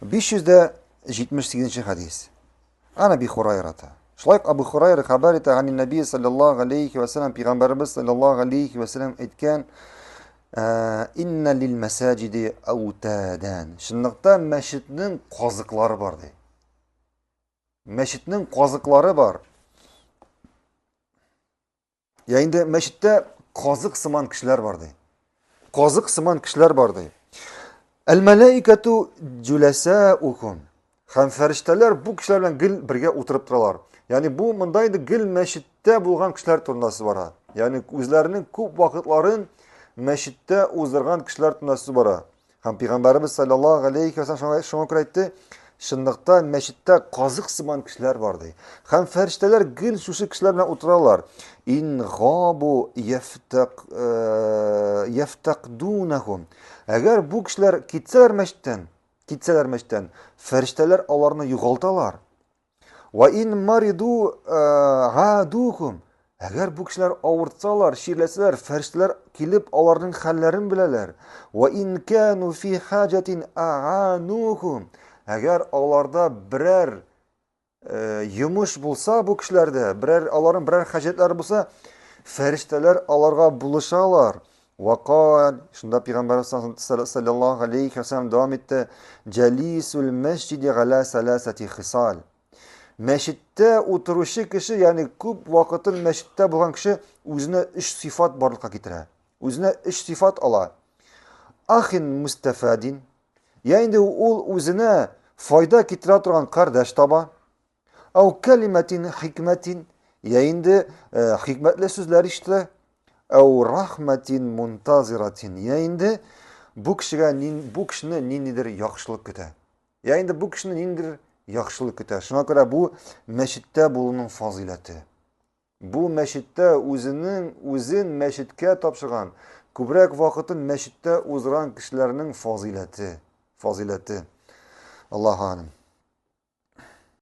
578 hadis. Ana Abi Hurayrata. Şulayk Abu Hurayra haber eti hani Nebi sallallahu aleyhi ve sellem Peygamberimiz sallallahu aleyhi ve sellem etken inne lil mesacidi avtadan. Şunlukta meşitnin kazıkları var dey. Meşitnin kazıkları var. Yani meşitte kazık sıman kişiler var dey. Kazık sıman kişiler var dey. El melaiketu cülesâukum. Hem ferişteler bu kişilerle gil birge oturup durarlar. Yani bu mındaydı gil meşitte bulgan kişiler turnası var ha. Yani özlerinin küp vakitlerin meşitte uzdurgan kişiler turnası var ha. Hem Peygamberimiz sallallahu aleyhi ve sellem şuna kıraydı. Şındıkta meşitte kazık sıman kişiler vardı. Hem ferişteler gil şu kişilerle oturarlar. İn gâbu yeftakdûnehum. Eğer bu kişiler gitseler meşitten, ferişteler onlarını yugaltalar. Ve in maridu adukum. Eğer bu kişiler avırtsalar, şirleseler, ferişteler kilip onların hallerini bileler. Ve in kanu fi hacetin a'anukum. Eğer onlarda birer yumuş bulsa bu kişilerde, onların birer hacetler bulsa, ferişteler onlarga buluşalar. وقال şunda Peygamber sallallahu aleyhi ve sellem devam etti. Celisul mescidi ala salasati khisal. Meşitte oturuşu kişi yani küp vakitin meşitte bulan kişi özüne 3 sıfat barlığa getirir. Özüne 3 sıfat ala. Ahin mustafadin. Yani o özüne fayda getirir duran kardeş taba. Ev kelimetin hikmetin. Yani hikmetli sözler işte. Ev rahmetin muntaziratin. Yani bu kişinin nindidir yaxşılık küte. Yani bu kişinin nindidir yaxşılık küte. Şuna göre bu meşitte bulunun fazileti. Bu meşitte özün meşitke tapşıran, kübrek vakitin meşitte uzduran kişilerinin fazileti. Allah'a alim.